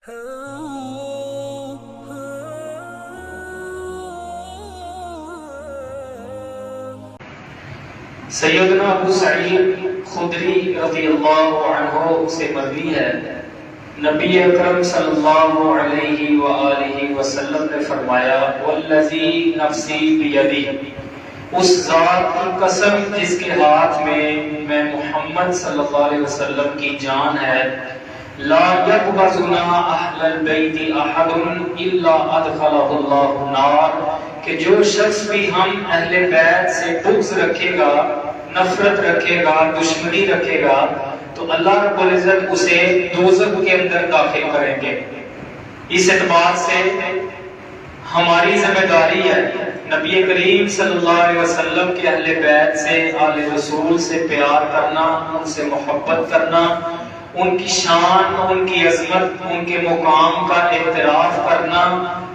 سیدنا ابو سعید خدری رضی اللہ عنہ سے مروی ہے، نبی اکرم صلی اللہ علیہ وآلہ وسلم نے فرمایا والذی نفسی بیدی، اس ذات کی قسم جس کے ہاتھ میں محمد صلی اللہ علیہ وسلم کی جان ہے، لا یقبضنا اہل البیت احد الا ادخلہ اللہ النار، کہ جو شخص بھی ہم اہل بیت سے بغض رکھے گا، نفرت رکھے گا، دشمنی رکھے گا، تو اللہ رب العزت اسے دوزخ کے اندر داخل کریں گے۔ اس اعتبار سے ہماری ذمہ داری ہے نبی کریم صلی اللہ علیہ وسلم کے اہل بیت سے، آل رسول سے پیار کرنا، ان سے محبت کرنا، ان کی شان، ان کی عظمت، ان کے مقام کا اعتراف کرنا،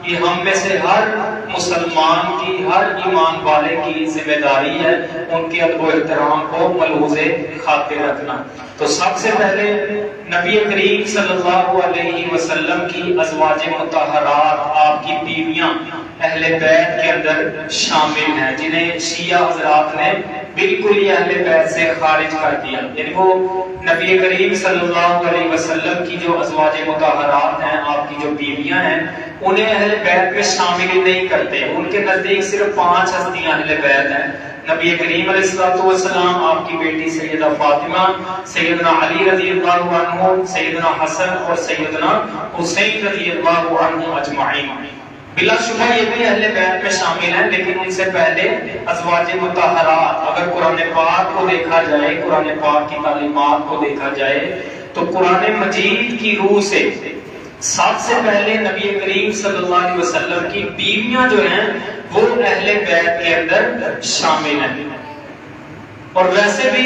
یہ ہم میں سے ہر مسلمان کی، ہر ایمان والے کی ذمہ داری ہے، ان کے ادب و احترام کو ملحوظ خاطر رکھنا۔ تو سب سے پہلے نبی کریم صلی اللہ علیہ وسلم کی ازواج مطہرات، آپ کی بیویاں اہل بیت کے اندر شامل ہیں، جنہیں شیعہ حضرات نے بالکل ہی اہل بیت سے خارج کر دیا، یعنی وہ نبی کریم صلی اللہ علیہ وسلم کی جو ازواج مطہرات ہیں، آپ کی جو بیویاں ہیں، انہیں اہل بیت میں شامل ہی نہیں کرتے۔ ان کے نزدیک صرف 5 ہستیاں اہل بیت ہیں، نبی کریم علیہ السلام، آپ کی بیٹی سیدہ فاطمہ، سیدنا علی رضی اللہ عنہ، سیدنا حسن اور سیدنا حسین رضی اللہ عنہ اجمعین۔ بلا شبہ یہ بھی اہل بیت میں شامل ہیں، لیکن ان سے پہلے ازواج مطہرات، اگر قرآن پاک کو دیکھا جائے، قرآن پاک کی تعلیمات کو دیکھا جائے، تو قرآن مجید کی روح سے سب سے پہلے نبی کریم صلی اللہ علیہ وسلم کی بیویاں جو ہیں وہ اہل بیت کے اندر شامل ہیں۔ اور ویسے بھی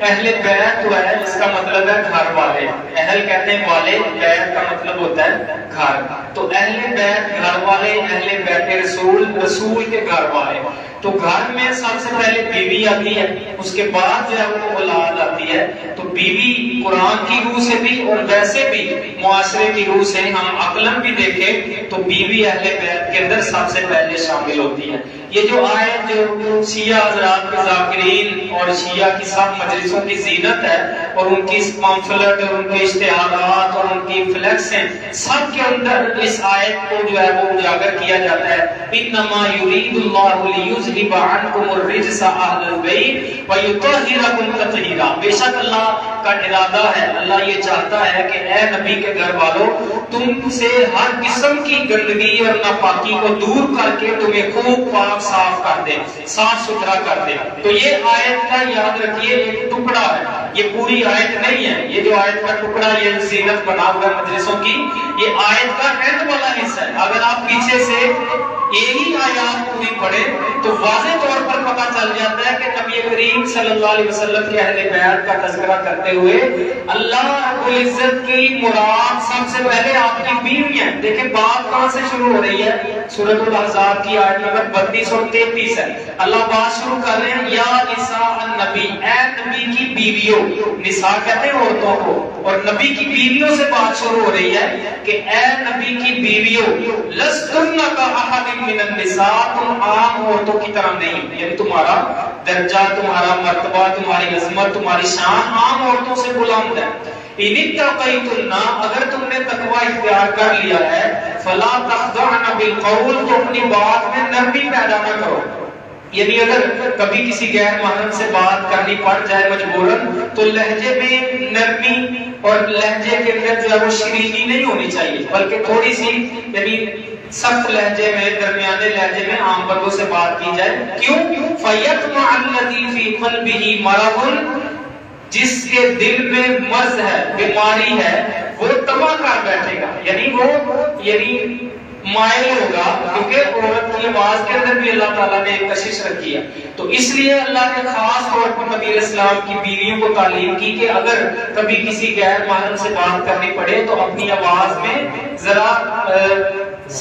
اہل بیت تو ہے، اس کا مطلب ہے گھر والے، اہل کہنے والے، بیت کا مطلب ہوتا ہے گھر، تو اہل بیت گھر والے، اہل بیت رسول، رسول کے گھر والے۔ تو گھر میں سب سے پہلے بیوی آتی ہے، اس کے بعد جو ہے وہ اولاد آتی ہے۔ تو بیوی قرآن کی روح سے بھی اور ویسے بھی معاشرے کی روح سے ہم عقلاً بھی دیکھیں تو بیوی اہل بیت کے اندر سب سے پہلے شامل ہوتی ہے۔ یہ جو آیت جو شیعہ حضرات کے ذاکرین اور شیعہ کی سب مجلسوں کی زینت ہے، اور ان کی پامفلٹ اور ان کے اشتہارات اور ان کی فلیکس ہیں، سب کے اندر اس آیت کو جو ہے وہ اجاگر کیا جاتا ہے۔ انما یرید اللہ لیذھب عنکم الرجس اہل البیت ویطہرکم تطہیرا، بے شک اللہ کا ارادہ ہے، اللہ یہ چاہتا ہے کہ اے نبی کے گھر والوں، تم سے ہر قسم کی گندگی اور ناپاکی کو دور کر کے تمہیں خوب پاک صاف کر دے، صاف ستھرا کر دے۔ تو یہ آیت کا یاد رکھیے ایک ٹکڑا ہے، یہ پوری آیت نہیں ہے۔ یہ جو آیت کا ٹکڑا، یہ زینت بنا ہوا مجلسوں کی، یہ آیت کا اینڈ والا حصہ ہے۔ اگر آپ پیچھے سے یہی آیات پوری پڑھیں تو واضح طور پر پتہ چل جاتا ہے کہ نبی کریم صلی اللہ علیہ وسلم کے اہل بیت کا تذکرہ کرتے ہوئے اللہ رب العزت کی مراد سب سے پہلے آپ کی بیوی ہے۔ دیکھیں بات کہاں سے شروع ہو رہی ہے، سورۃ الاحزاب کی آیت نمبر 32 اور 33 ہے۔ اللہ بات شروع کر رہے ہیں، یا نساء النبی، اے نبی کی بیویوں، نساء کہتے ہیں عورتوں کو، اور نبی کی بیویوں سے بات شروع ہو رہی ہے کہ اے نبی کی بیویوں، لستن کاحد من النساء، تم عام عورتوں کی طرح نہیں، یعنی تمہارا درجہ، تمہارا مرتبہ، تمہاری عظمت، تمہاری شان عام عورتوں سے بلند ہے۔ ان اتقیتن، اگر تم نے تقوی اختیار کر لیا ہے، فلا تخضعن بالقول، تو اپنی بات میں نرمی پیدا نہ کرو، یعنی اگر کبھی کسی غیر محرم سے بات کرنی پڑ جائے مجبوراً، تو لہجے میں نرمی اور لہجے کے اندر جو ہے وہ شیرینی نہیں ہونی چاہیے، بلکہ تھوڑی سی یعنی سخت لہجے میں، درمیانے لہجے میں عام بندوں سے بات کی جائے۔ کیوں؟ فَيَطْمَعَ الَّذِي فِي قَلْبِهِ مَرَضٌ، جس کے دل میں مرض ہے، بیماری ہے، وہ طمع کر بیٹھے گا، یعنی مائل ہوگا، کیونکہ عورت کی آواز کے اندر بھی اللہ تعالیٰ نے ایک کشش رکھی ہے۔ تو اس لیے اللہ نے خاص طور پر نبی علیہ السلام کی بیویوں کو تعلیم کی کہ اگر کبھی کسی غیر محرم سے بات کرنی پڑے تو اپنی آواز میں ذرا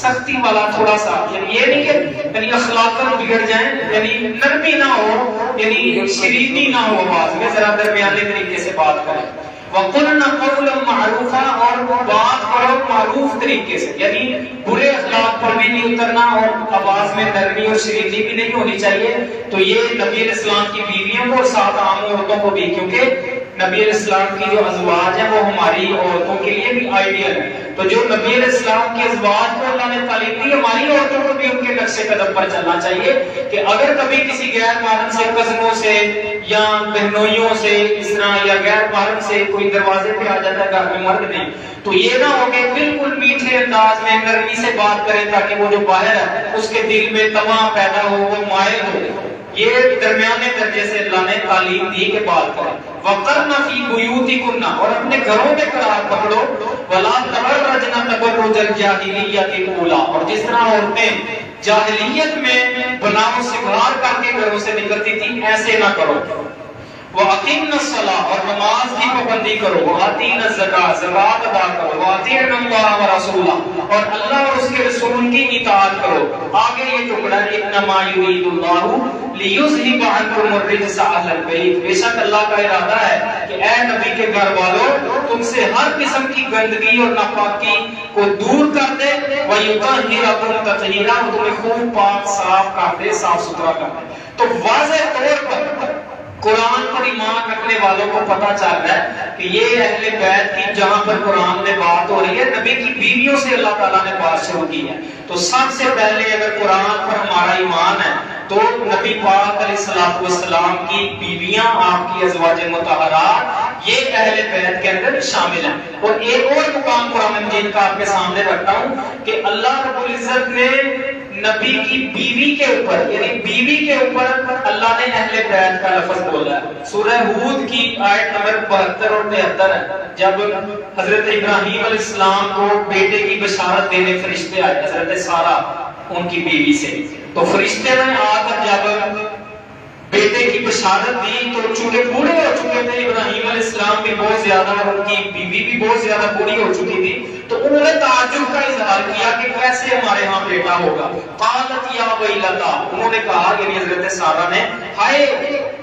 سختی والا تھوڑا سا، یعنی یہ نہیں کہ یعنی اخلاقاً بگڑ جائیں، یعنی نرمی نہ ہو، یعنی شیرینی نہ ہو، آواز میں ذرا درمیانے طریقے سے بات کریں۔ وَقُلْنَا قَوْلًا مَعْرُوفًا، اور بات کرو معروف طریقے سے، یعنی برے اخلاق پر بھی نہیں اترنا اور آواز میں نرمی اور شیرینی بھی نہیں ہونی چاہیے. تو یہ نبی علیہ السلام کی بیویوں کو اور ساتھ عام عورتوں کو بھی، کیونکہ نبی علیہ السلام کی جو ازواج ہیں وہ ہماری عورتوں کے لیے بھی آئیڈیل ہے. تو جو نبی علیہ السلام کے ازواج کو اللہ نے تعلیم دی، ہماری عورتوں کو بھی ان کے نقش قدم پر چلنا چاہیے کہ اگر کبھی کسی غیر محرم سے، کزنوں سے یا بہنوئیوں سے اس طرح یا غیر محرم سے کوئی دروازے پہ آ جاتا ہے گھر میں مرد نہیں، تو یہ نہ ہو کہ بالکل میٹھے انداز میں نرمی سے بات کرے تاکہ وہ جو باہر ہے اس کے دل میں طمع پیدا ہو، وہ مائل ہو. یہ درمیانے درجے سے اللہ نے تعلیم دی کہ بات کریں. وَقَرْنَ فِي بُيُوتِكُنَّ، اور اپنے گھروں میں قرار پکڑو. وَلَا تَبَرَّجْنَ تَبَرُّجَ الْجَاهِلِيَّةِ الْأُولَىٰ، اور جس طرح عورتیں جاہلیت میں بناؤ سنگار کر کے گھروں سے نکلتی تھی ایسے نہ کرو. وَأَقِمْنَ الصَّلَاةَ، اور نماز کی پابندی کرو. وَآتِينَ الزَّكَاةَ، زکات ادا کرو. وَأَطِيعْنَ اللَّهَ وَرَسُولَهُ، اور اللہ اور اس کے رسول کی اطاعت کرو. آگے یہ ٹکڑا انما یرید اللہ لیذہب عنکم الرجس اہل البیت، بے شک اللہ کا ارادہ ہے کہ اے نبی کے گھر والوں تم سے ہر قسم کی گندگی اور ناپاکی کو دور کر دے. وَیُطَہِّرَکُمْ تَطْہِیرًا، تمہیں خوب پاک صاف کر دے، صاف ستھرا کر دے. تو واضح طور پر قرآن پر ایمان رکھنے والوں کو پتہ چل رہا ہے کہ یہ اہل بیت کی جہاں پر قرآن میں بات ہو رہی ہے، نبی کی بیویوں سے اللہ تعالیٰ نے بات شروع کی ہے. تو سب سے پہلے اگر قرآن پر ہمارا ایمان ہے تو نبی پاک علیہ السلام کی بیویاں، آپ کی ازواج مطہرات، یہ اہل بیت کے اندر شامل ہیں. اور ایک اور مقام قرآن مجید کا آپ کے سامنے رکھتا ہوں کہ اللہ رب العزت نے نبی کی بیوی کے اوپر، یعنی بیوی کے اوپر اللہ نے اہل بیت کا لفظ بولا ہے. سورہ ہود کی آیت نمبر 72 اور 73 ہے، جب حضرت ابراہیم علیہ السلام کو بیٹے کی بشارت دینے فرشتے آئے، حضرت سارہ ان کی بیوی سے. تو فرشتے نے آ کر جب بیٹے کی بشارت دی تو چونکہ بوڑھے ہو چکے تھے ابراہیم علیہ السلام بھی بہت زیادہ اور ان کی بیوی بھی بہت زیادہ بوڑھی ہو چکی تھی، تو انہوں نے تعجب کا اظہار کیا کہ کیسے ہمارے ہاں بیٹا ہوگا. قالت یا ویلتا، انہوں نے کہا، یعنی حضرت سارہ نے، ہائے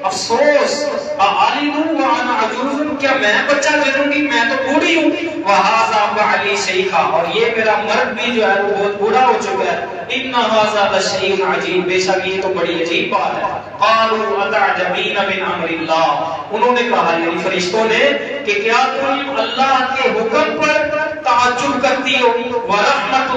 افسوس، اعلد وانا عجوز، کیا میں بچہ دے گی، میں تو بوڑھی ہوں. وہذا بعلی شیخا، اور یہ میرا مرد بھی جو ہے وہ بہت بوڑھا ہو چکا ہے. ان ھذا لشیء عجیب، بے شک یہ تو بڑی عجیب بات ہے. قالوا اتعجبین من امر اللہ، انہوں نے کہا یعنی فرشتوں نے کہ کیا تم اللہ کے حکم پر تعجب کرتی ہو. رحمت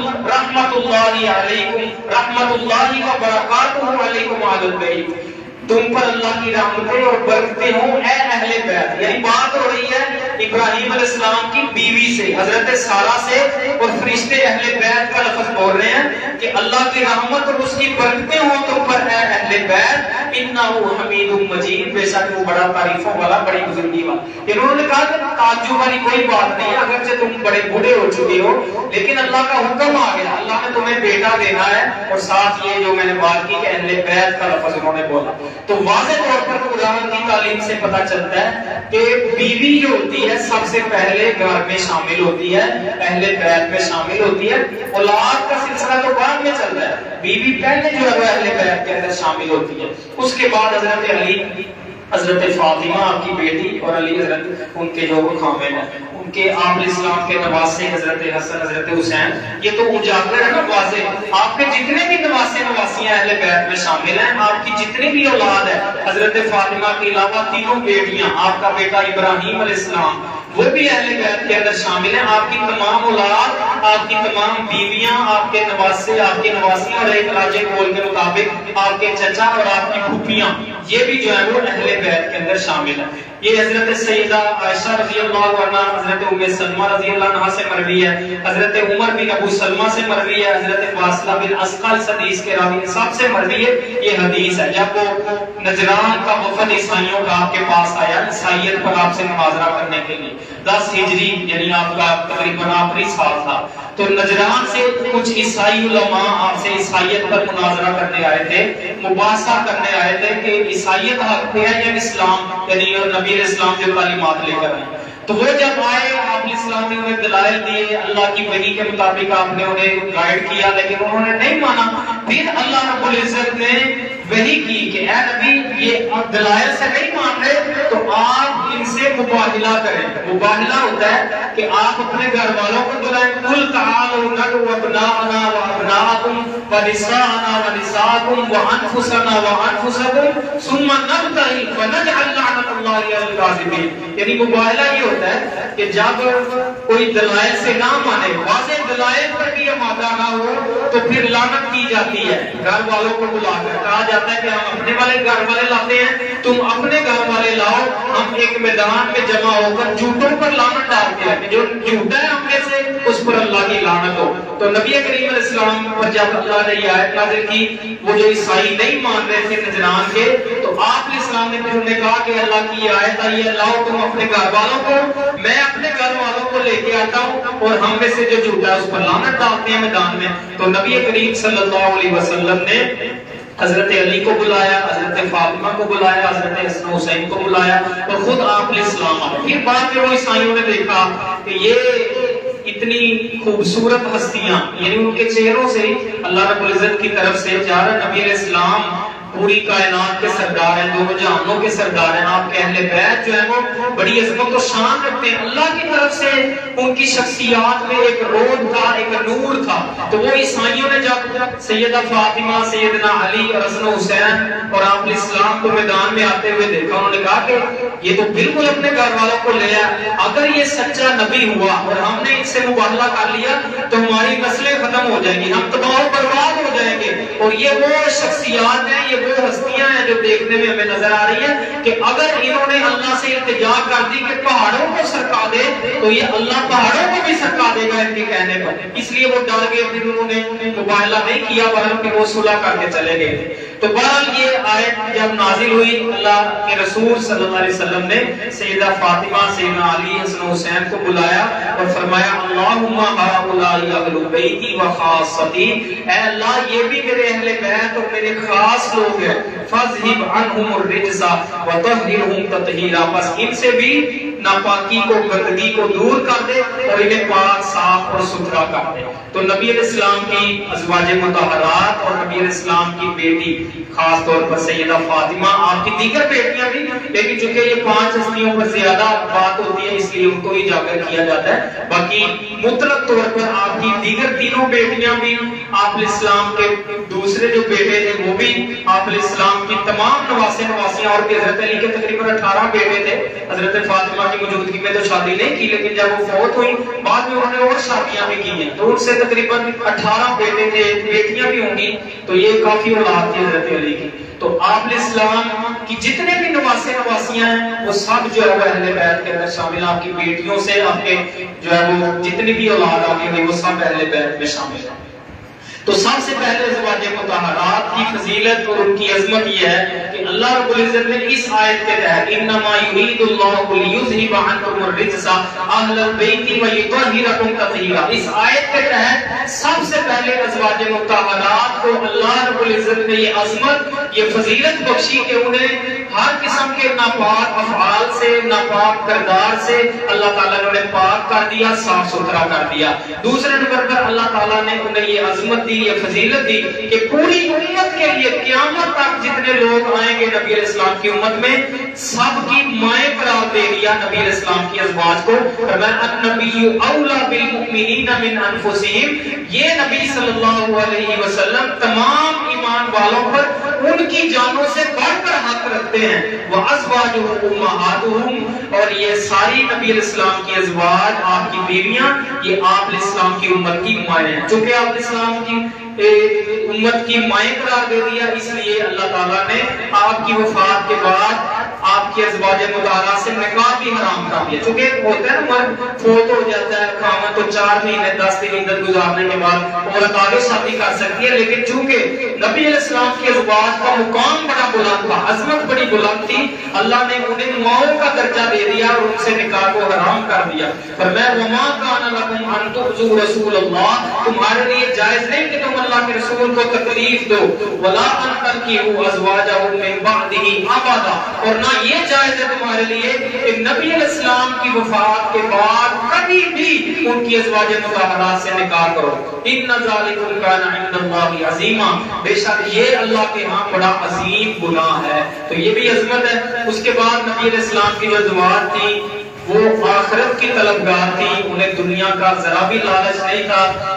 اللہ علیکم، رحمت اللہ و برکاتہ علیکم اہل البیت، تم پر اللہ کی رحمتیں اور برکتیں ہوں اے اہل بیت. یعنی بات ہو رہی ہے ابراہیم علیہ السلام کی بیوی سے، حضرت سارہ سے، اور فرشتے اہل بیت کا لفظ بول رہے ہیں کہ اللہ کی رحمت اور اس کی برکتیں ہوں تم پر اے اہل بیت. انہ حمید مجید، بے شک وہ بڑا تعریفوں والا، بڑی بزرگی والا. انہوں نے کہا کہ تعجب والی کوئی بات نہیں، اگرچہ تم بڑے بوڑھے ہو چکے ہو لیکن اللہ کا حکم آ گیا، اللہ نے تمہیں بیٹا دینا ہے. اور ساتھ یہ جو میں نے بات کی کہ اہل بیت کا لفظ انہوں نے بولا. تو واضح طور پر قرآن کی تعلیم سے پتہ چلتا ہے کہ بیوی جو ہوتی ہے سب سے پہلے گھر میں شامل ہوتی ہے، اہل بیت میں شامل ہوتی ہے. اولاد کا سلسلہ تو بعد میں چلتا ہے، بیوی پہلے جو ہے وہ اہل بیت کے اندر شامل ہوتی ہے. اس کے بعد حضرت علی، حضرت فاطمہ آپ کی بیٹی، اور علی حضرت ان کے جو خامن ہیں، ان کے آپ علیہ السلام کے نواسے حضرت حسن، حضرت حسین، یہ تو اجاگر ہے نا واضح. آپ کے جتنے بھی نواسے نواسیاں اہل بیت میں شامل ہیں، آپ کی جتنی بھی اولاد ہے، حضرت فاطمہ کے علاوہ تینوں بیٹیاں، آپ کا بیٹا ابراہیم علیہ السلام وہ بھی اہل بیت کے اندر شامل ہیں. آپ کی تمام اولاد، آپ کی تمام بیویاں، آپ کے نواسے، آپ کی نواسیاں، اور ایک راجے قول کے مطابق آپ کے چچا اور آپ کی پھوپھیاں، یہ بھی جو ہے وہ اہل بیت کے اندر شامل ہیں. یہ حضرت سیدہ عائشہ رضی اللہ عنہ، حضرت ام سلمہ رضی اللہ عنہ سے مروی ہے، حضرت عمر بن ابو سلمہ سے مروی ہے، حضرت واصلہ بن اسقع اس حدیث کے راوی سب سے مروی ہے. یہ حدیث ہے جب وہ نجران کا وفد عیسائیوں کا آپ کے پاس آیا عیسائیت پر آپ سے مناظرہ کرنے کے لیے، 10 ہجری یعنی آپ کا تقریباً آخری سال تھا، تو نجران سے کچھ عیسائی علماء آپ سے عیسائیت پر مناظرہ کرنے آئے تھے، مباحثہ کرنے آئے تھے کہ عیسائیت حق پہ ہے یا اسلام، یعنی نبی علیہ السلام جو تعلیمات لے کر آئے. تو وہ جب آئے آپ علیہ السلام نے انہیں دلائل دیے، اللہ کی وحی کے مطابق آپ نے انہیں گائیڈ کیا، لیکن انہوں نے نہیں مانا. پھر اللہ رب العزت نے وحی کی کہ اے نبی یہ دلائل سے نہیں مان رہے تو آپ ان سے مباہلہ کریں. مباہلہ ہوتا ہے کہ آپ اپنے گھر والوں کو بلائیں. قل تعالوا ندعو ابناءنا وابناءکم ونساءنا ونساءکم وانفسنا وانفسکم ثم نبتہل فنجعل لعنت اللہ علی الکاذبین. یعنی مباہلہ یہ ہوتا ہے کہ جب کوئی دلائل سے نہ مانے, واضح دلائل پر بھی آمادہ نہ ہو تو پھر لعنت کی جاتی ہے. گھر والوں کو بلا کر کہا جاتا ہے کہ ہم اپنے والے گھر والے لاتے ہیں, تم اپنے گھر والے لاؤ, ہم ایک میدان میں جمع ہو کر جھوٹوں پر لعنت ڈالتے ہیں کہ جو جھوٹا ہے ہم میں سے اس پر اللہ کی لعنت ہو. تو نبی کریم علیہ السلام پر جب اللہ نے یہ آیت نازل کی, وہ جو عیسائی نہیں مان رہے تھے نجران کے, تو آپ علیہ السلام نے پھر انہیں کہا کہ اللہ کی آیت آئی ہے, لاؤ تم اپنے گھر والوں کو, میں اپنے گھر والوں کو لے کے آتا ہوں اور ہم میں سے جو جھوٹا ہے اس پر لعنت ڈالتے ہیں میدان میں. تو نبی کریم صلی اللہ علیہ وسلم نے حضرت علی کو بلایا, حضرت فاطمہ کو بلایا, حضرت حسن حسین کو بلایا اور خود آپ علیہ السلام آئے. پھر بعد میں وہ عیسائیوں نے دیکھا کہ یہ اتنی خوبصورت ہستیاں, یعنی ان کے چہروں سے اللہ رب العزت کی طرف سے چار نبی علیہ السلام پوری کائنات کے سردار ہیں, دونوں جہانوں کے سردار ہیں, آپ کے اہل بیت جو ہیں وہ بڑی عظمت و شان رکھتے ہیں. اللہ کی طرف سے ان کی شخصیات میں ایک روح تھا, ایک نور تھا. تو وہ عیسائیوں نے جب سیدہ فاطمہ, سیدنا علی اور حسن حسین اور آپ علیہ السلام کو میدان میں آتے ہوئے دیکھا, انہوں نے کہا کہ یہ تو بالکل اپنے گھر والوں کو لے آیا, اگر یہ سچا نبی ہوا اور ہم نے اس سے مباہلہ کر لیا تو ہماری نسلیں ختم ہو جائیں گی, ہم تباہ و برباد ہو جائیں گے. اور یہ وہ شخصیات ہیں, یہ وہ ہستیاں ہیں جو دیکھنے میں ہمیں نظر آ رہی ہیں کہ اگر انہوں نے اللہ سے التجا کر دی کہ پہاڑوں کو سرکا دے تو یہ اللہ پہاڑوں کو بھی سرکا دے گا ان کے کہنے پر. اس لیے وہ ڈر گئے, پھر انہوں نے مباہلہ نہیں کیا بلکہ وہ صلح کر کے چلے گئے. تو بہرحال یہ آیت جب نازل ہوئی, اللہ کے رسول صلی اللہ علیہ وسلم نے سیدہ فاطمہ, سیدنا علی, حسن حسین کو بلایا اور فرمایا اللہم ہؤلاء اہل بیتی و خاصتی, اے اللہ یہ بھی میرے اہل بیت اور میرے خاص لوگ ہیں, فاذھب عنہم الرجس وطہرہم تطہیرا, بس ان سے بھی ناپاکی کو, گندگی کو دور کر دے اور انہیں پاک, صاف اور ستھرا کر دے. تو نبی علیہ السلام کی ازواج مطہرات اور نبی علیہ السلام کی بیٹی خاص طور پر سیدہ فاطمہ, آپ کی دیگر بیٹیاں بھی, لیکن چونکہ یہ 5 ہستیوں پر زیادہ بات ہوتی ہے اس لیے ان کو ہی اجاگر کیا جاتا ہے. باقی مطلق طور پر آپ کی دیگر تینوں بیٹیاں بھی, آپ علیہ السلام کے دوسرے جو بیٹے تھے وہ بھی, آپ علیہ السلام کی تمام نواسے نواسیاں, اور حضرت علی کے تقریباً 18 بیٹے تھے. حضرت فاطمہ کی موجودگی میں تو شادی نہیں کی, لیکن جب وہ فوت ہوئی بعد میں انہوں نے اور شادیاں بھی کی ہیں, تو ان سے تقریباً 18 بیٹے تھے, بیٹیاں بھی ہوں گی, تو یہ کافی اولاد تھی حضرت علی کی. تو آپ علیہ السلام کی جتنے بھی نواسے نواسیاں ہیں وہ سب جو ہے وہ اہل بیت کے اندر شامل ہیں. آپ کی بیٹیوں سے آپ کے جو ہے وہ جتنی بھی اولاد آگے ہوئی وہ سب اہل بیت میں شامل ہیں. تو سب سے پہلے ازواج مطہرات کی فضیلت اور ان کی عظمت یہ ہے کہ اللہ رب العزت نے اس آیت کے تحت انما یرید اللہ لیذھب عنکم الرجس اہل البیت ویطہرکم تطہیرا, اس آیت کے تحت سب سے پہلے ازواج مطہرات کو اللہ رب العزت نے یہ عظمت, یہ فضیلت بخشی کہ انہیں ہر قسم کے ناپاک افعال سے, ناپاک کردار سے اللہ تعالیٰ نے انہیں پاک کر دیا, صاف ستھرا کر دیا. دوسرے نمبر پر اللہ تعالیٰ نے انہیں یہ عظمت دی, یہ فضیلت دی کہ پوری امت کے لیے قیامت تک جتنے لوگ آئیں گے نبی علیہ السلام کی امت میں, سب کی مائیں قرار دے دیا نبی علیہ السلام کی ازواج کو. فرمایا النبی اولی بالمؤمنین من انفسہم, یہ نبی صلی اللہ علیہ وسلم تمام ایمان والوں پر ان کی جانوں سے بڑھ کر حق رکھتے ہیں. وازواجہ امہاتہم, اور یہ ساری نبی علیہ السلام کی ازواج, آپ کی بیویاں, یہ آپ علیہ السلام کی امت کی مائیں ہیں. چونکہ آپ علیہ السلام کی امت کی مائیں قرار دے دیا, اس لیے اللہ تعالیٰ نے آپ کی وفات کے بعد آپ کی ازواج مطہرات سے نکاح بھی حرام کر دیا. چونکہ ہوتا ہے نا, مرد فوت ہو جاتا ہے, خاوند تو 4 مہینے 10 دن عدت گزارنے کے بعد عورت آگے شادی کر سکتی ہے, لیکن چونکہ نبی علیہ السلام کی ازواج کا مقام بڑا بلند تھا, عظمت بڑی بلند تھی, اللہ نے انہیں ماؤں کا درجہ دے دیا اور ان سے نکاح کو حرام کر دیا. فرمایا وما کان لکم ان تؤذوا رسول اللہ, تمہارے لیے جائز نہیں کہ تم اللہ کے رسول کو تکلیف دو, ولا ان تنکحوا ازواجہ من بعدہ ابدا, اور نہ یہ جائز ہے تمہارے لیے کہ نبی علیہ السلام کی وفات کے بعد کبھی بھی ان کی ازواج مطہرات سے نکاح کرو. ان ذالکم کان عند اللہ عظیما، بے شک یہ اللہ کے ہاں بڑا عظیم گناہ ہے. تو یہ بھی عظمت ہے. اس کے بعد نبی علیہ السلام کی جو ازواج تھی وہ آخرت کی طلبگار تھی، انہیں دنیا کا ذرا بھی لالچ نہیں تھا،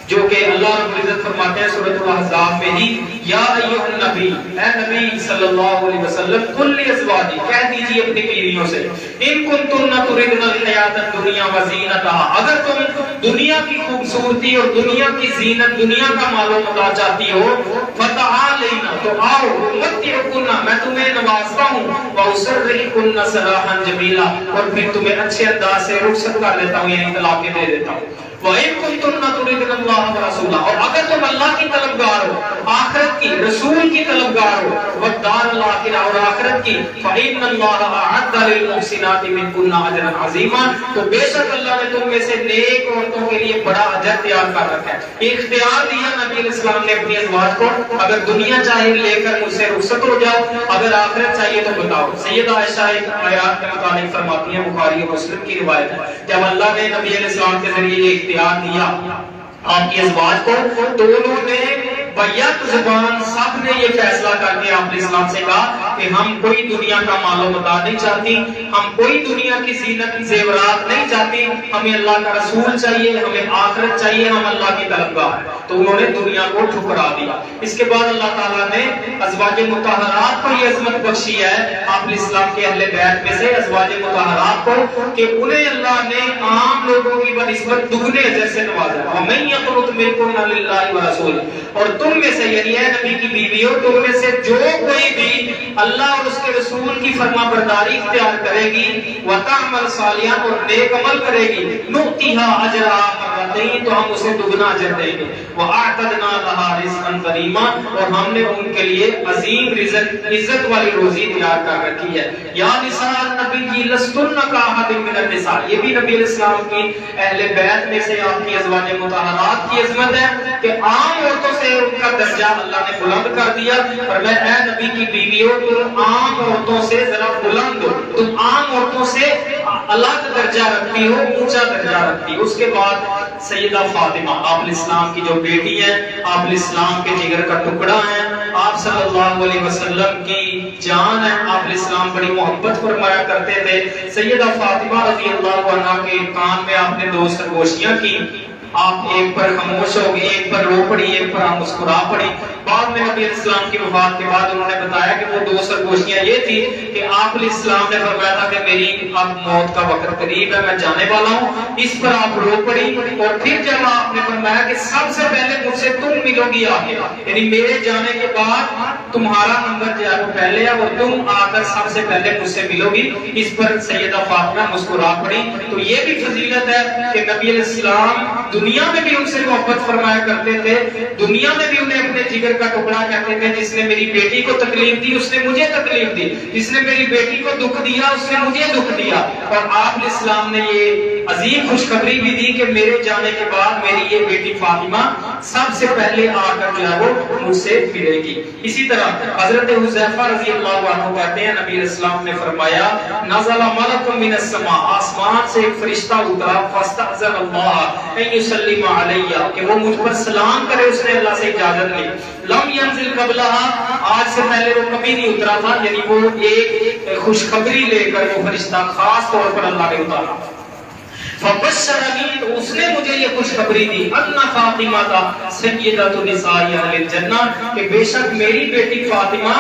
جو کہ اللہ رب العزت فرماتے ہیں سورۃ الاحزاب میں ہی، یا ایھا النبی، اے نبی صلی اللہ علیہ وسلم، قل لازواجک، کہہ دیجیے اپنی بیویوں سے، ان کنتن تردن الحیات الدنیا وزینتها، اگر تم دنیا کی خوبصورتی اور دنیا کی زینت، دنیا کا مال و متاع چاہتی ہو، فتعالینا، تو آؤ، امتعکن، میں تمہیں نوازتا ہوں، واسرحکن سراحا جمیلا، اور پھر تمہیں اچھے انداز سے رخصت کر دیتا ہوں، یعنی طلاق دے دیتا ہوں. وَإِن كُنتُنَّ تُرِدْنَ اللَّهَ وَرَسُولَهُ، اور اگر تم اللہ کی طلبگار ہو، آخرت کی، رسول کی طلبگار ہو، وَالدَّارَ الْآخِرَةَ، اور آخرت کی، فَإِنَّ اللَّهَ أَعَدَّ لِلْمُحْسِنَاتِ مِنكُنَّ أَجْرًا عَظِيمًا، تو بے شک اللہ نے تم میں سے نیک عورتوں کے لیے بڑا اجر تیار کر رکھا ہے. اختیار دیا نبی علیہ السلام نے اپنی ازواج کو، اگر دنیا چاہیے لے کر مجھ سے رخصت ہو جاؤ، اگر آخرت چاہیے تو بتاؤ. سیدہ عائشہ ایک آیات کے متعلق فرماتی ہیں، بخاری اور مسلم کی روایت ہے، جب اللہ نے نبی علیہ السلام کے ذریعے یہ اختیار دیا آپ کی ازواج کو، تو انہوں نے بیعت زبان سب نے یہ فیصلہ کر کے آپ علیہ السلام سے کہا کہ ہم کوئی دنیا کا مال و متاع نہیں چاہتی، ہم کوئی دنیا کی زینت زیورات نہیں چاہتی، ہمیں اللہ کا رسول چاہیے، ہمیں آخرت چاہیے، ہم اللہ کی طلبگار ہیں. تو انہوں نے دنیا کو ٹھکرا دیا. اس کے بعد اللہ تعالیٰ نے ازواج مطہرات کو یہ عظمت بخشی ہے آپ علیہ السلام کے اہل بیت میں سے ازواج مطہرات کو، کہ انہیں اللہ نے عام لوگوں کی بنسبت دگنے اجر سے نوازا. وَمَن يَقْنُتْ مِنكُنَّ لِلَّهِ وَرَسُولِهِ، اور تم میں سے، یعنی اے نبی کی بیویوں، تم میں سے جو کوئی بھی اللہ اور اس کے رسول کی فرما برداری اختیار کرے گی، وَتَعْمَلْ صَالِحًا، اور نیک عمل کرے گی، نُؤْتِهَا أَجْرَهَا مرتين، تو ہم اسے دگنا اجر دیں گے. وَأَعْتَدْنَا لَهَا رِزْقًا كَرِيمًا، اور ہم نے ان کے لیے عظیم رزق، عزت والی روزی تیار کر رکھی ہے. یا نساء النبی لستن کأحد من النساء، یہ بھی نبی علیہ السلام کی اہل بیت میں سے آپ کی ازواج مطہرات کی عظمت ہے کہ عام عورتوں سے ان کا درجہ اللہ نے بلند کر دیا. اور میں اے نبی کی بیویوں، تم عام عورتوں سے ذرا بلند ہو، تم عام عورتوں سے الگ درجہ رکھتی ہو، اونچا درجہ رکھتی ہو. اس کے بعد سیدہ فاطمہ آپ علیہ السلام کی جو بیٹی ہے، آپ علیہ السلام کے جگر کا ٹکڑا ہے، آپ صلی اللہ علیہ وسلم کی جان ہے، آپ علیہ السلام بڑی محبت فرمایا کرتے تھے. سیدہ فاطمہ رضی اللہ عنہا کے کان میں آپ نے 2 سرگوشیاں کی، آپ ایک پر خاموش ہو گئی، ایک پر رو پڑی، ایک پر مسکرا پڑی. بعد میں نبی علیہ السلام کی وفات کے بعد انہوں نے بتایا کہ وہ 2 سرگوشیاں یہ تھی کہ آپ علیہ السلام نے فرمایا تھا کہ میری اب موت کا وقت قریب ہے، میں جانے والا ہوں، اس پر آپ رو پڑی. اور پھر جب آپ نے فرمایا کہ سب سے پہلے مجھ سے تم ملو گی آگے، یعنی میرے جانے کے بعد تمہارا نمبر جو ہے وہ پہلے ہے اور تم آ کر سب سے پہلے مجھ سے ملو گی، اس پر سیدہ فاطمہ مسکرا پڑی. تو یہ بھی فضیلت ہے کہ نبی علیہ السلام دنیا میں بھی ان سے محبت فرمایا کرتے تھے، دنیا میں بھی انہیں اپنے جگر کا ٹکڑا کہتے تھے. جس نے میری بیٹی کو تکلیف دی اس نے مجھے تکلیف دی، جس نے میری بیٹی کو دکھ دیا اس نے مجھے دکھ دیا. اور آپ علیہ السلام نے یہ عظیم خوشخبری بھی دی کہ میرے جانے کے بعد میری یہ بیٹی فاطمہ سب سے پہلے آ کر جو ہے وہ مجھ سے ملے گی. اسی طرح حضرت حذیفہ رضی اللہ عنہ کہتے ہیں نبی علیہ السلام نے فرمایا نزل ملک من السماء، آسمان سے ایک فرشتہ اترا، فاستأذن اللہ ان یسلم علی، کہ وہ مجھ پر سلام کرے، اس نے اللہ سے اجازت لی. لم ينزل قبلها، آج سے پہلے وہ کبھی نہیں اترا تھا، یعنی وہ ایک خوشخبری لے کر وہ فرشتہ خاص طور پر اللہ نے اتارا. فبشرنی، تو اس نے مجھے یہ خوشخبری دی، ان فاطمہ سیدۃ نساء اہل الجنہ، کہ بے شک میری بیٹی فاطمہ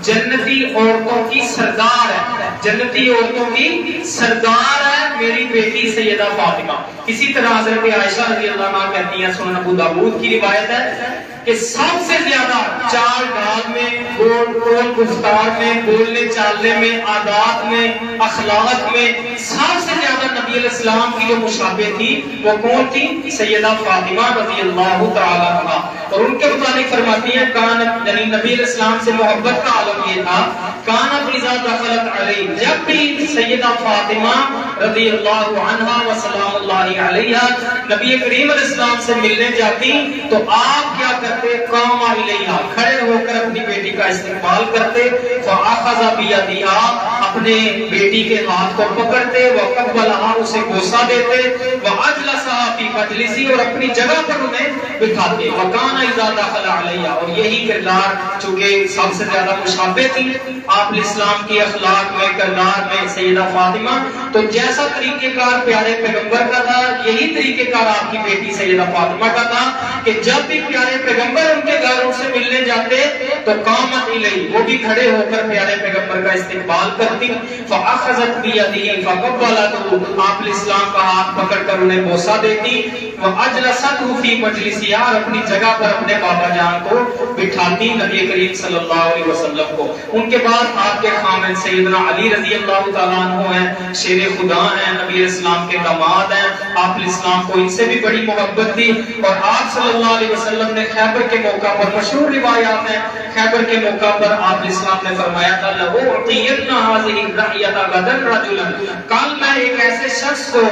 جنتی عورتوں کی سردار ہے، جنتی عورتوں کی سردار ہے میری بیٹی سیدہ فاطمہ. اسی طرح حضرت عائشہ رضی اللہ عنہا کہتی ہیں، سنن ابو داؤد کی روایت ہے کہ سب سے زیادہ چال ڈال میں، بول گفتار میں، بولنے چالنے میں، عادات میں، اخلاق میں سب سے زیادہ نبی علیہ السلام کی جو مشابہ تھی وہ کون تھی؟ سیدہ فاطمہ رضی اللہ تعالی عنہا. اور ان کے متعلق فرماتی ہیں کان، یعنی نبی علیہ السلام سے محبت کا عالم یہ تھا کانت اذا دخلت علیہ، جب بھی سیدہ فاطمہ رضی اللہ عنہا و سلام اللہ علیہا نبی کریم علیہ السلام سے ملنے جاتی تو آپ کیا کرتے؟ قام الیہا، کھڑے ہو کر اپنی بیٹی کا استقبال کرتے، فاخذ بیدہا، اپنے بیٹی کے ہاتھ کو پکڑتے، وقبلہا، اسے بوسہ دیتے، واجلسہا فی مجلسی، اور اپنی جگہ پر انہیں بٹھاتے، وکان اذا دخل علیہا، اور یہی کردار چونکہ سب سے زیادہ مشابہ تھی آپ الاسلام کی اخلاق میں، کردار میں سیدہ فاطمہ، تو جیسا طریقہ کار پیارے پیغمبر کا تھا یہی طریقہ کار آپ کی بیٹی سیدہ فاطمہ کا تھا کہ جب بھی پیارے پیغمبر ان کے گھر ان سے ملنے جاتے تو قامت الیہ، وہ بھی کھڑے ہو کر پیارے پیغمبر کا استقبال کرتی، فاخذت بیدہ فقبلته، آپ الاسلام کا ہاتھ پکڑ کر انہیں بوسہ دیتی، واجلسته فی مجلسها، اور اپنی جگہ پر اپنے بابا جان کو بٹھاتی، نبی کریم صلی اللہ علیہ وسلم کو۔ ان کے بعد آپ کے خامن سیدنا علی رضی اللہ تعالیٰ عنہ ہیں، شیر خدا ہیں، نبی علیہ السلام کے داماد ہیں، آپ علیہ السلام کو ان سے بھی بڑی محبت تھی، اور آپ صلی اللہ علیہ وسلم نے خیبر کے موقع پر، مشہور روایات ہیں، خیبر کے موقع پر آپ علیہ السلام نے فرمایا تھا لَأُعْطِيَنَّ هَذِهِ الرَّحْيَةَ غَدًا رَجُلًا، کل میں ایک ایسے شخص کو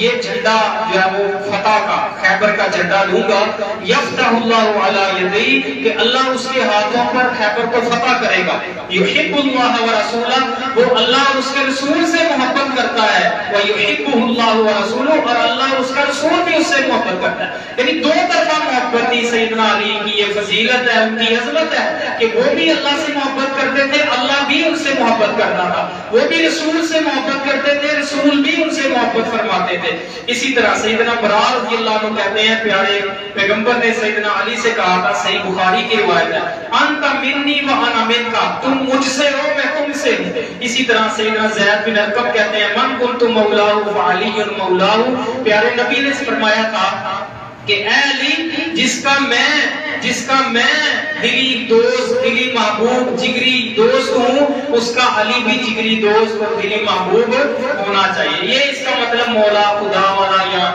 یہ جھنڈا جو ہے وہ فتح کا، خیبر کا جھنڈا دوں گا، یفتح اللہ علی یدیہ، کہ اللہ اس کے ہاتھوں پر خیبر کو فتح کرے گا، یحب اللہ ورسولہ، وہ اللہ اور اس کے رسول سے محبت کرتا ہے، وَيُحِبُّهُ اللَّهُ وَرَسُولُهُ، اور اللہ اور اس کا رسول بھی اس سے محبت کرتا ہے۔ یعنی دو طرفہ محبت تھی سیدنا علی کی، یہ فضیلت ہے، ان کی عظمت ہے کہ وہ بھی اللہ سے محبت کرتے تھے، اللہ بھی ان سے محبت کرتا تھا، وہ بھی رسول سے محبت کرتے تھے، رسول بھی ان سے محبت فرماتے تھے۔ اسی طرح سیدنا برار رضی اللہ عنہ کہتے ہیں پیارے پیغمبر نے سیدنا علی سے کہا تھا، صحیح بخاری کی روایت ہے، انت منی وانا منک، تم مجھ سے ہو میں تم سے ہوں۔ اسی طرح سیدنا زید بن ارقم کہتے ہیں من کنت مولاہ فعلی مولاہ، پیارے نبی نے فرمایا تھا کہ اے علی، جس کا میں دلی دوست، دلی محبوب، جگری دوست ہوں، اس کا علی بھی جگری دوست اور دلی محبوب ہونا چاہیے۔ یہ اس کا مطلب مولا خدا والا یا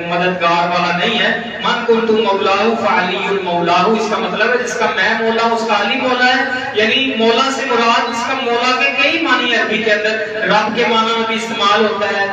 مددگار والا نہیں ہے، من کنت مولاہ فعلی مولاہ، اس کا مطلب ہے جس کا میں مولا اس کا علی مولا ہے، یعنی مولا سے مراد، اس کا مولا کے کئی معنی عربی کے اندر، رب کے معنی میں بھی استعمال ہوتا ہے،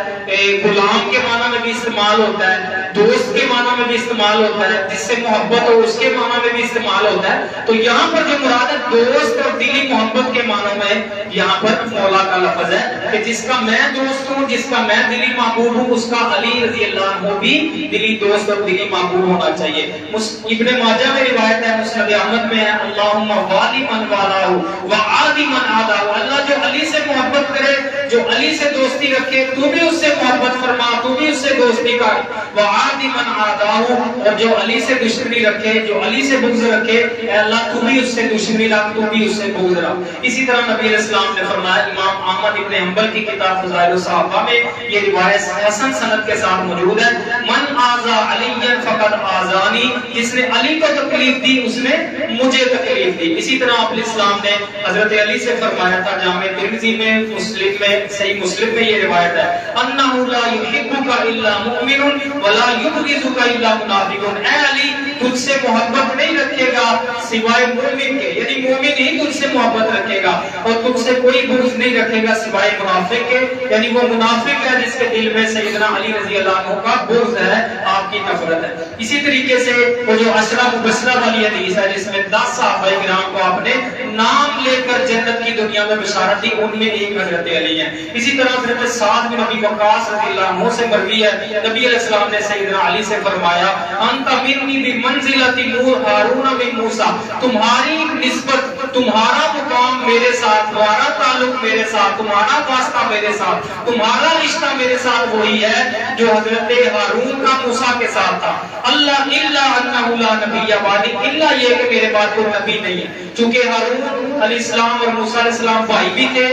غلام کے معنی میں بھی استعمال ہوتا ہے، دوست کے معنی میں بھی استعمال ہوتا ہے، جس سے محبت ہو اس کے معنی میں بھی استعمال ہوتا ہے۔ تو یہاں پر جو مراد ہے دوست اور دلی محبت کے معنی میں یہاں پر مولا کا لفظ ہے کہ جس کا میں دوست ہوں، جس کا میں دلی محبوب ہوں، اس کا علی رضی اللہ عنہ بھی دلی دوست اور دلی محبوب ہونا چاہیے۔ ابن ماجہ میں روایت ہے، مسند احمد میں ہے، اللہم والی من والاہ وعادی من عاداہ، اللہ جو علی سے محبت کرے، جو علی سے دوستی رکھے، تو بھی اس سے محبت فرما، تو بھی اس سے دوستی کر، وعادی من عاداہ، اور جو علی سے دشمنی رکھے، جو علی سے بغض رکھے، اے اللہ تو بھی اس سے دشمنی رکھ، تو بھی اس سے بغض رکھ۔ اسی طرح نبی علیہ السلام نے فرمایا، امام احمد ابن حنبل کی کتاب فضائل الصحابہ میں یہ روایت حسن سند کے ساتھ موجود ہے، من آذا علی فقد آذانی، جس نے علی کو تکلیف دی اس نے مجھے تکلیف دی۔ اسی طرح آپ علیہ السلام نے حضرت علی سے فرمایا تھا، جامع ترمذی میں، مسلم میں، صحیح مسلم میں یہ روایت ہے، انہ لا یحبک الا مؤمن ولا یبغضک الا منافق، اے علی تجھ سے محبت نہیں رکھے گا سوائے مومن کے، یعنی مومن ہی تجھ سے محبت رکھے گا، اور تجھ سے کوئی بغض نہیں رکھے گا سوائے منافق کے، یعنی وہ منافق ہے جس کے دل میں سیدنا علی رضی اللہ عنہ کا بغض ہے، آپ کی نفرت ہے۔ اسی طریقے سے وہ جو عشرہ مبشرہ والی حدیث ہے جس میں 10 صحابہ کرام کو آپ نے نام لے کر جنت کی دنیا میں بشارت دی، ان میں ایک حضرت علی ہے۔ اسی طرح حضرت سعد بن ابی وقاص رضی اللہ عنہ سے مروی ہے، نبی علیہ السلام نے سیدنا علی سے فرمایا، انت منی بمنزلۃ ہارون من موسیٰ، تمہاری نسبت، تمہارا مقام میرے ساتھ، تمہارا تعلق میرے ساتھ، تمہارا واسطہ میرے ساتھ، تمہارا رشتہ میرے ساتھ وہی ہے جو حضرت ہارون کا موسیٰ کے ساتھ تھا۔ اللہ الا انہ لا نبی بعدی، الا یہ کہ میرے بعد کوئی نبی نہیں ہے، چونکہ ہارون علیہ السلام اور موسیٰ علیہ السلام بھائی بھی تھے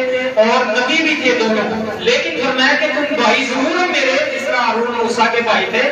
اور نبی بھی تھے دونوں، لیکن فرمایا کہ تم بھائی ضرور ہو میرے، اس طرح ہارون موسیٰ کے بھائی تھے،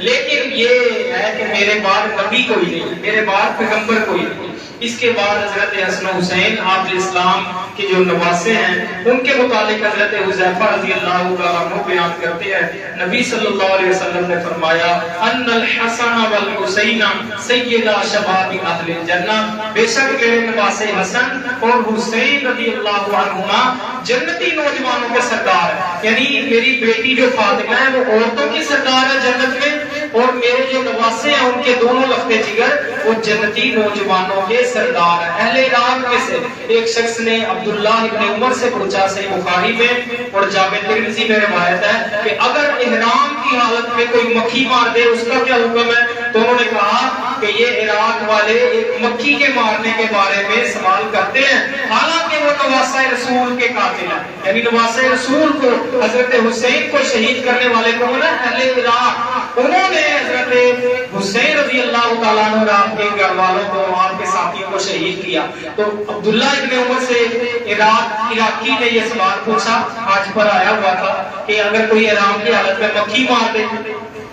لیکن یہ ہے کہ میرے بعد نبی کوئی نہیں، میرے بعد پیغمبر کوئی نہیں۔ اس کے بعد حضرت حسن حسین آپ علیہ السلام کے جو نواسے ہیں ان کے متعلق حضرت حذیفہ رضی اللہ تعالیٰ عنہ بیان کرتے ہیں نبی صلی اللہ علیہ وسلم نے فرمایا ان الحسن والحسین سیدا شباب اہل الجنہ، بے شک میرے نواسے حسن اور حسین رضی اللہ عنہما جنتی نوجوانوں کے سردار ہیں، یعنی میری بیٹی جو فاطمہ ہے وہ عورتوں کی سردار ہے جنت میں، اور میرے جو نواسے ہیں ان کے دونوں لختے جگر وہ جنتی نوجوانوں کے سردار ہیں۔ اہل عراق میں سے ایک شخص نے عبداللہ ابن عمر سے پوچھا، صحیح بخاری میں اور جامع ترمذی میں روایت ہے کہ اگر احرام کی حالت میں کوئی مکھی مار دے اس کا کیا حکم ہے؟ تو انہوں نے کہا کہ یہ عراق والے ایک مکھی کے مارنے کے بارے میں سوال کرتے ہیں، حالانکہ وہ نواسہ رسول کے قاتل ہیں، یعنی نواسہ رسول کو حضرت حسین کو شہید کرنے والے کون ہیں؟ اہل عراق۔ انہوں نے حضرت حسین رضی اللہ تعالیٰ عنہ اور آپ کے گھر والوں کو، آپ کے ساتھیوں کو شہید کیا۔ تو عبداللہ ابن عمر سے عراقی نے یہ سوال پوچھا، آج پر آیا ہوا تھا کہ اگر کوئی احرام کی حالت میں مکھی مار دے،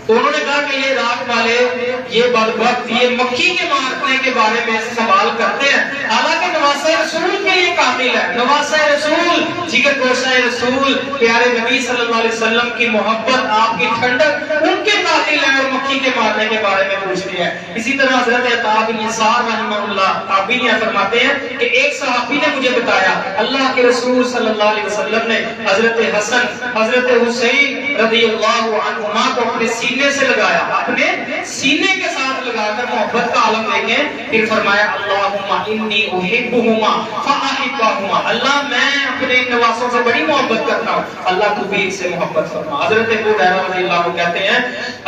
تو انہوں نے کہا کہ یہ عراق والے یہ بدبخت یہ مکھی کے مارنے کے بارے میں سوال کرتے ہیں، حالانکہ نواسہ رسول کے یہ قاتل ہے، نواسہ رسول، جگر گوشہ رسول، پیارے نبی صلی اللہ علیہ وسلم کی محبت، آپ کی ٹھنڈک، ان کے قاتل ہیں اور مکھی کے مارنے کے بارے میں پوچھتے ہیں۔ اسی طرح حضرت عطا بن یسار رحمہ اللہ تابعی فرماتے ہیں کہ ایک صحابی نے مجھے بتایا اللہ کے رسول صلی اللہ علیہ وسلم نے حضرت حسن حضرت حسین رضی اللہ عنہما کو اپنے سینے سے لگایا، اپنے سینے کے ساتھ لگا کر محبت کا عالم دیکھیں، پھر فرمایا اللہم انی احبہما فاحبہما، اللہ میں اپنے نواسوں سے بڑی محبت کرتا ہوں، اللہ تو بھی ان سے محبت فرما۔ حضرت ابو ہریرہ رضی اللہ عنہ کہتے ہیں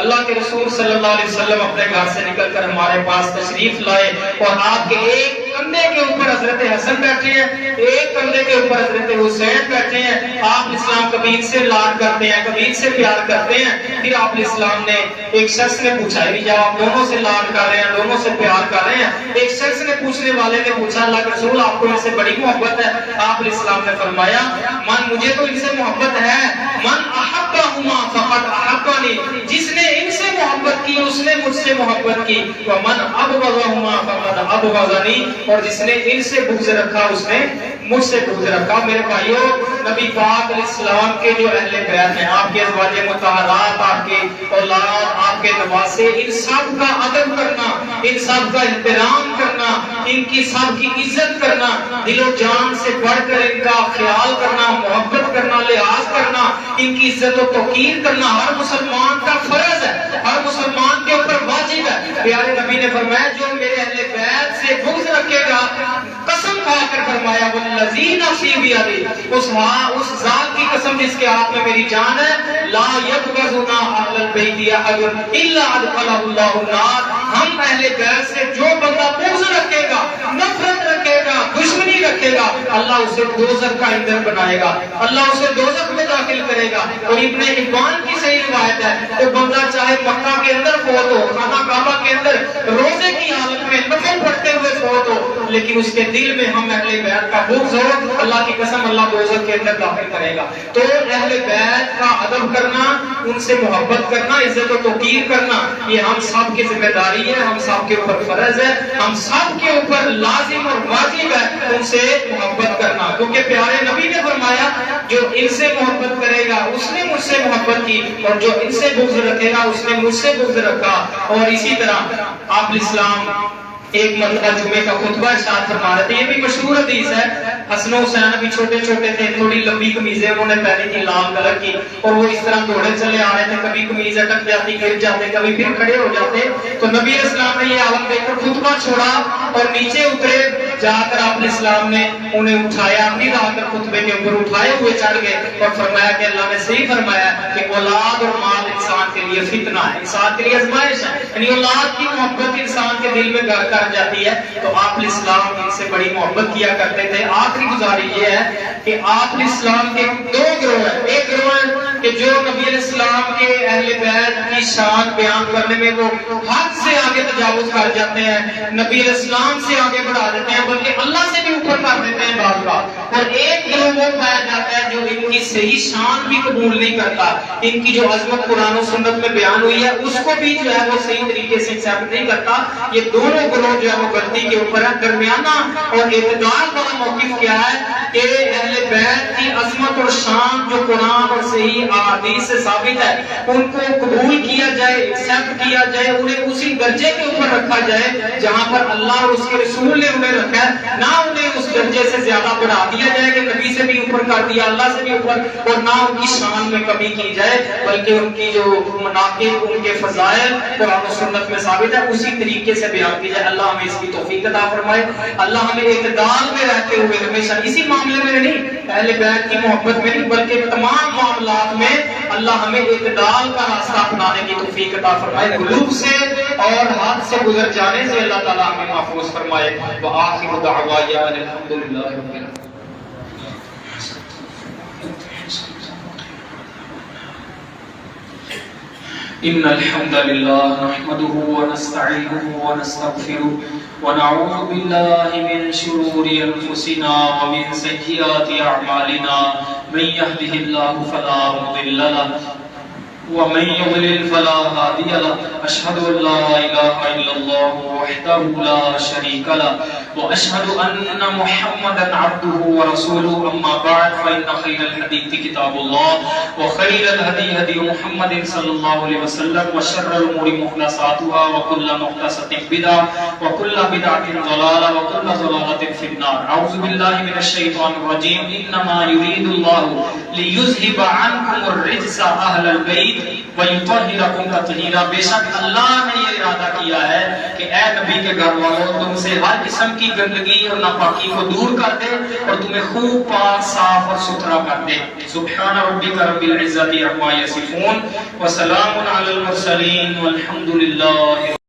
اللہ کے رسول صلی اللہ علیہ وسلم اپنے گھر سے نکل کر ہمارے پاس تشریف لائے اور آپ کے ایک کندھے کے اوپر حضرت حسن بیٹھے ہیں، ایک کندھے کے اوپر حضرت حسین بیٹھے ہیں۔ آپ اسلام کبھی ان سے لاڈ کرتے ہیں، کبھی ان سے پیار کرتے ہیں۔ پھر آپ اسلام نے ایک شخص نے پوچھا، جب آپ دونوں سے لاڈ کر رہے ہیں، دونوں سے پیار کر رہے ہیں، ایک شخص نے پوچھنے والے نے پوچھا اللہ کے رسول آپ کو ان سے بڑی محبت ہے؟ آپ اسلام نے فرمایا من مجھے تو ان سے محبت ہے، من احبہما فقد احبنی، جس نے ان سے محبت کی اس نے مجھ سے محبت کی، ومن ابغضہما فقد ابغضنی، اور جس نے ان سے بغض رکھا اس نے مجھ سے بغض رکھا۔ میرے بھائیو، نبی پاک علیہ السلام کے جو اہل بیت ہیں، آپ کے ازواج مطہرات، آپ کے اولاد، آپ کے نواسے، ان سب کا ادب کرنا، ان سب کا احترام کرنا، ان کی سب کی عزت کرنا، دل و جان سے بڑھ کر ان کا خیال کرنا، محبت کرنا، لحاظ کرنا، ان کی عزت و توقیر کرنا ہر مسلمان کا فرض ہے، ہر مسلمان کے اوپر واجب ہے۔ پیارے نبی نے فرمایا جو میرے اہل بیت سے بغض رکھے گا، قسم کھا کر فرمایا والذی نفسی بیدی، اس ذات کی قسم جس کے ہاتھ میں میری جان ہے، لا یبغضنا اہل البیت احد الا ادخلہ اللہ النار، ہم اہل بیت سے جو بندہ بغض رکھے گا، نفرت رکھے گا، دشمنی رکھے گا، اللہ اسے دوزخ کا ایندھن بنائے گا، اللہ اسے دوزخ میں داخل کرے گا۔ اور ابن حبان کی صحیح روایت ہے کہ بندہ چاہے مکہ کے اندر فوت ہو، خانہ کعبہ کے اندر روزے کی حالت میں نفل پڑھتے ہوئے فوت ہو، لیکن اس کے دل میں ہم اہل بیت کا بغض ہو، اللہ کی قسم اللہ دوزخ کے اندر داخل کرے گا۔ تو اہل بیت کا ادب کرنا، ان سے محبت کرنا، عزت و توقیر کرنا، یہ ہم سب کی ذمہ داری ہے، ہم سب کے اوپر فرض ہے، ہم سب کے اوپر لازم اور واجب ہے ان سے محبت کرنا، کیونکہ پیارے نبی نے فرمایا جو ان سے محبت کرے گا اس نے مجھ سے محبت کی، اور جو ان سے بغض رکھے گا اس نے مجھ سے بغض رکھا۔ اور اسی طرح آپ اسلام ایک مرتبہ جمعے کا خطبہ ارشاد فرما رہے تھے، یہ بھی مشہور حدیث ہے، حسن و حسین ابھی چھوٹے چھوٹے تھے، تھوڑی لمبی قمیضیں انہوں نے پہنی تھی لال کلر کی، اور وہ اس طرح دوڑے چلے آ رہے تھے، کبھی قمیض اٹک جاتی، گر جاتے، کبھی پھر کھڑے ہو جاتے، تو نبی اسلام نے یہ عالم دیکھ کر خطبہ چھوڑا اور نیچے اترے، جا کر آپ اسلام نے انہیں اٹھایا، پھر آ کر خطبے کے اوپر اٹھائے ہوئے چڑھ گئے اور فرمایا کہ اللہ نے صحیح فرمایا کہ اولاد اور مال انسان کے لیے فتنہ ہے، انسان کے لیے آزمائش ہے، یعنی اولاد کی محبت انسان کے دل میں گھر کر جاتی ہے۔ تو آپ اسلام ان سے بڑی محبت کیا کرتے تھے۔ آخری گزارش یہ ہے کہ آپ اسلام کے دو گروہ ہیں، ایک گروہ ہے کہ جو نبی علیہ السلام کے اہل بیت کی شان بیان کرنے میں وہ حد سے آگے تجاوز کر جاتے ہیں، نبی علیہ السلام سے آگے بڑھا دیتے ہیں، بلکہ اللہ سے بھی اوپر کر دیتے ہیں بعض بات۔ اور ایک گروہ وہ پایا جاتا ہے جو ان کی صحیح شان بھی قبول نہیں کرتا، ان کی جو عظمت قرآن و سنت میں بیان ہوئی ہے اس کو بھی جو ہے وہ صحیح طریقے سے ایکسپٹ نہیں کرتا۔ یہ دونوں گروہ جو ہے وہ غلطی کے اوپر ہے۔ درمیانہ اور اعتدال والا موقف کیا ہے کہ اہل بیت کی عظمت اور شان جو قرآن اور صحیح احادیث سے ثابت ہے ان کو قبول کیا جائے، ایکسپٹ کیا جائے، انہیں اسی درجے کے اوپر رکھا جائے جہاں پر اللہ اور اس کے رسول نے انہیں رکھا ہے، نہ انہیں اس درجے سے زیادہ بڑھا دیا جائے کہ نبی سے بھی اوپر کر دیا، اللہ سے بھی اوپر، اور نہ ان کی شان میں کمی کی جائے، بلکہ ان کی جو مناقب، ان کے فضائل قرآن و سنت میں ثابت ہے اسی طریقے سے بیان کی جائے۔ اللہ ہمیں اس کی توفیق عطا فرمائے، اللہ ہمیں اعتدال میں رہتے ہوئے ہمیشہ اسی معاملے میں نہیں، اہل بیت کی محبت میں نہیں بلکہ تمام معاملات میں اللہ ہمیں اعتدال کا راستہ اپنانے کی توفیق عطا فرمائے، غلو سے اور حد سے گزر جانے سے اللہ تعالیٰ ہمیں محفوظ فرمائے۔ وآخر دعوانا الحمدللہ رب العالمین۔ إن الحمد لله نحمده ونستعينه ونستغفره ونعوذ بالله من شرور أنفسنا ومن سيئات أعمالنا من يهده الله فلا مضل له ومن يضلل فلا هادي له أشهد أن لا إله إلا الله وحده لا شريك له وأشهد أن محمدا عبده ورسوله أما بعد فإن خير الحديث كتاب الله وخير الهدي هدي محمد صلى الله عليه وسلم وشر الأمور محدثاتها وكل محدثة بدعة وكل بدعة ضلالة وكل ضلالة في النار أعوذ بالله من الشيطان الرجيم إنما يريد الله ليذهب عنكم الرجس أهل البيت وَيُطَهِّرَكُمْ تَطْهِيرًا۔ بے شک اللہ نے یہ ارادہ کیا ہے کہ اے نبی کے گھر والوں تم سے ہر قسم کی گندگی اور ناپاکی کو دور کر دے اور تمہیں خوب پاک صاف اور ستھرا کر دے۔ سبحان ربک رب العزت عما یصفون وسلام علی المرسلین والحمد للہ